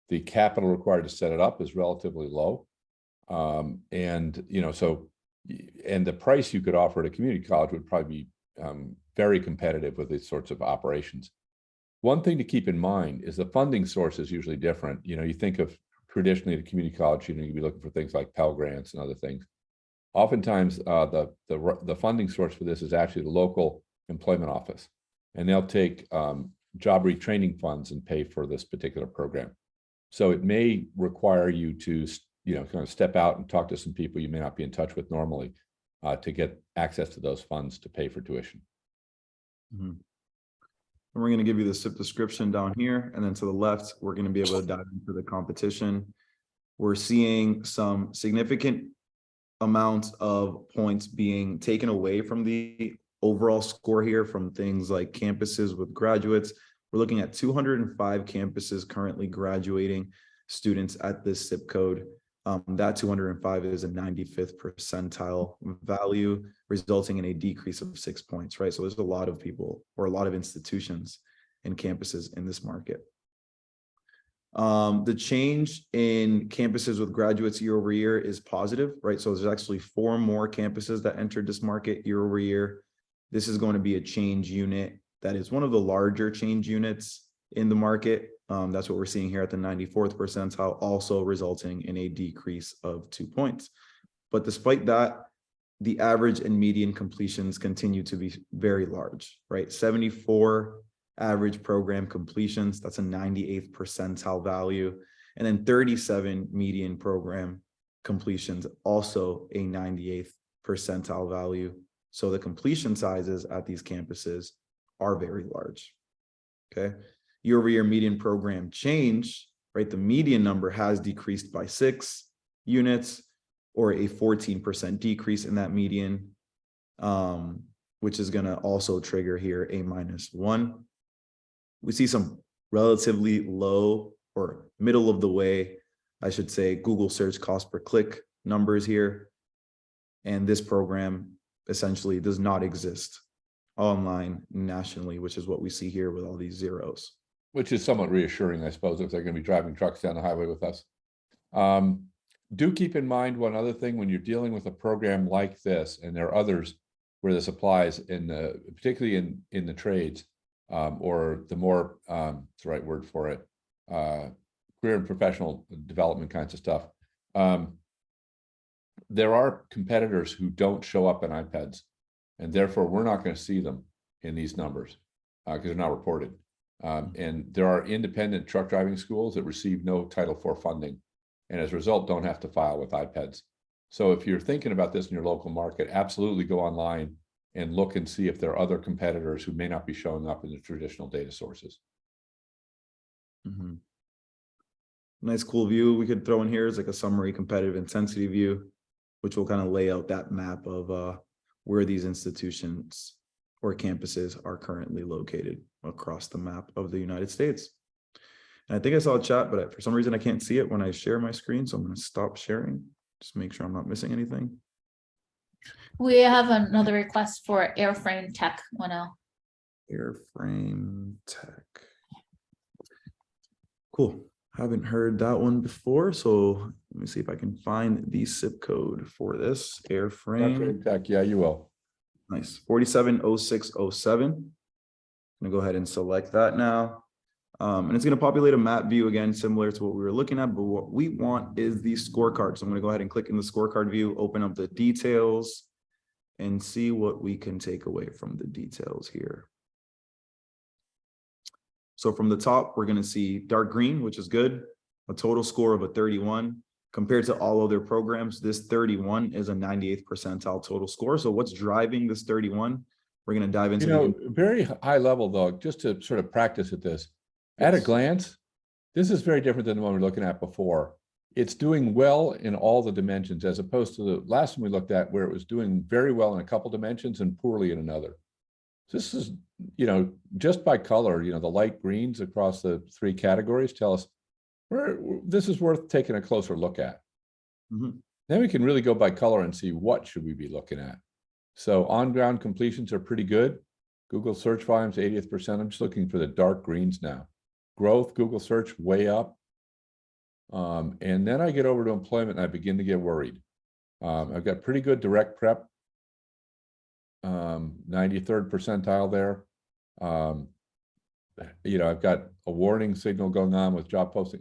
The capital required to set it up is relatively low. And the price you could offer at a community college would probably be very competitive with these sorts of operations. One thing to keep in mind is the funding source is usually different. You think of traditionally at a community college, you'd be looking for things like Pell Grants and other things. Oftentimes, the funding source for this is actually the local employment office, and they'll take job retraining funds and pay for this particular program. So it may require you to, kind of step out and talk to some people you may not be in touch with normally to get access to those funds to pay for tuition. Mm-hmm. And we're going to give you the SIP description down here, and then to the left, we're going to be able to dive into the competition. We're seeing some significant amounts of points being taken away from the overall score here from things like campuses with graduates. We're looking at 205 campuses currently graduating students at this zip code. That 205 is a 95th percentile value, resulting in a decrease of 6 points, right? So there's a lot of people or a lot of institutions and campuses in this market. The change in campuses with graduates year over year is positive, right? So there's actually 4 more campuses that entered this market year over year. This is going to be a change unit that is one of the larger change units in the market. That's what we're seeing here at the 94th percentile, also resulting in a decrease of 2 points. But despite that, the average and median completions continue to be very large, right? 74 average program completions, that's a 98th percentile value. And then 37 median program completions, also a 98th percentile value. So the completion sizes at these campuses are very large, okay? Year over year median program change, right? The median number has decreased by 6 units, or a 14% decrease in that median, which is going to also trigger here a -1. We see some relatively low or middle of the way, I should say, Google search cost per click numbers here. And this program essentially does not exist online nationally, which is what we see here with all these zeros. Which is somewhat reassuring, I suppose, if they're going to be driving trucks down the highway with us. Do keep in mind one other thing when you're dealing with a program like this, and there are others where this applies, particularly in the trades, or the more, what's the right word for it, career and professional development kinds of stuff. There are competitors who don't show up on iPads, and therefore we're not going to see them in these numbers because they're not reported. And there are independent truck driving schools that receive no Title IV funding, and as a result, don't have to file with iPads. So if you're thinking about this in your local market, absolutely go online and look and see if there are other competitors who may not be showing up in the traditional data sources. Mm-hmm. Nice, cool view we could throw in here is like a summary competitive intensity view, which will kind of lay out that map of where these institutions or campuses are currently located across the map of the United States. And I think I saw a chat, but for some reason I can't see it when I share my screen. So I'm going to stop sharing, just make sure I'm not missing anything. We have another request for airframe tech 1L. Airframe tech. Cool. Haven't heard that one before. So let me see if I can find the zip code for this airframe tech. Yeah, you will. Nice. 470607. I'm gonna go ahead and select that now. And it's gonna populate a map view again, similar to what we were looking at, but what we want is the scorecard. So I'm gonna go ahead and click in the scorecard view, open up the details, and see what we can take away from the details here. So from the top, we're gonna see dark green, which is good, a total score of a 31. Compared to all other programs, this 31 is a 98th percentile total score. So what's driving this 31? We're going to dive into very high level though, just to sort of practice at this. At a glance, this is very different than the one we were looking at before. It's doing well in all the dimensions, as opposed to the last one we looked at where it was doing very well in a couple dimensions and poorly in another. So this is, just by color, the light greens across the three categories tell us this is worth taking a closer look at. Mm-hmm. Then we can really go by color and see what should we be looking at. So on-ground completions are pretty good. Google search volumes, 80th percent. I'm just looking for the dark greens now. Growth, Google search way up. And then I get over to employment and I begin to get worried. I've got pretty good direct prep, 93rd percentile there. I've got a warning signal going on with job posting.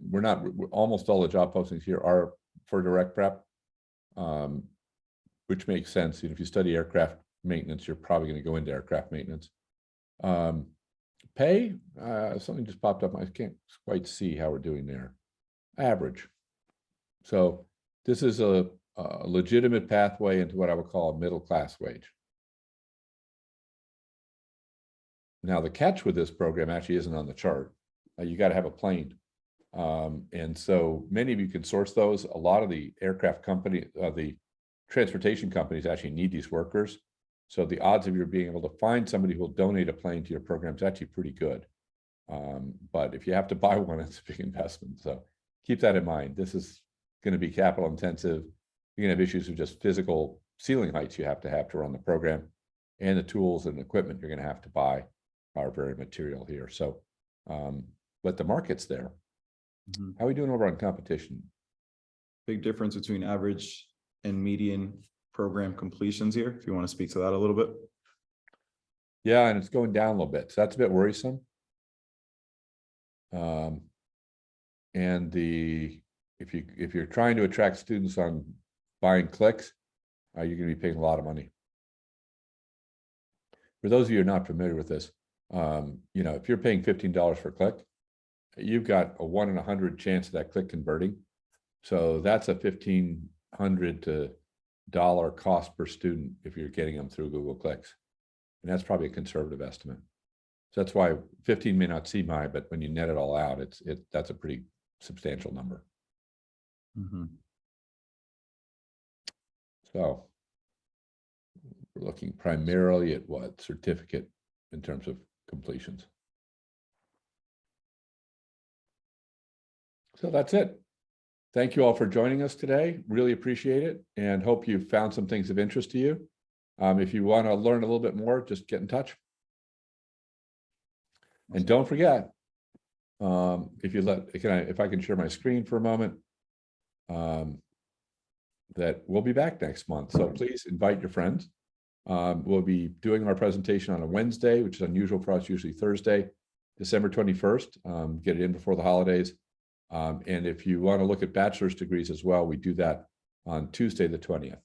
Almost all the job postings here are for direct prep, which makes sense. If you study aircraft maintenance, you're probably going to go into aircraft maintenance. Pay, something just popped up. I can't quite see how we're doing there. Average. So this is a legitimate pathway into what I would call a middle-class wage. Now, the catch with this program actually isn't on the chart. You got to have a plane. And so many of you can source those. A lot of the aircraft company, the transportation companies actually need these workers. So the odds of you being able to find somebody who will donate a plane to your program is actually pretty good. But if you have to buy one, it's a big investment. So keep that in mind. This is going to be capital intensive. You're going to have issues of just physical ceiling heights you have to run the program, and the tools and equipment you're going to have to buy are very material here. So, but the market's there. Mm-hmm. How are we doing over on competition? Big difference between average and median program completions here, if you want to speak to that a little bit. Yeah, and it's going down a little bit. So that's a bit worrisome. And if you're trying to attract students on buying clicks, you're going to be paying a lot of money. For those of you who are not familiar with this, if you're paying $15 for a click, you've got a 1 in 100 chance of that click converting. So that's a $1,500 cost per student if you're getting them through Google Clicks. And that's probably a conservative estimate. So that's why 15 may not seem high, but when you net it all out, that's a pretty substantial number. Mm-hmm. So we're looking primarily at what? Certificate in terms of completions. So that's it. Thank you all for joining us today. Really appreciate it and hope you found some things of interest to you. If you want to learn a little bit more, just get in touch. And don't forget, if I can share my screen for a moment, that we'll be back next month. So please invite your friends. We'll be doing our presentation on a Wednesday, which is unusual for us, usually Thursday, December 21st. Get it in before the holidays. And if you want to look at bachelor's degrees as well, we do that on Tuesday, the 20th.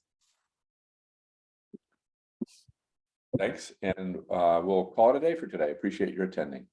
Thanks, and we'll call it a day for today. Appreciate your attending.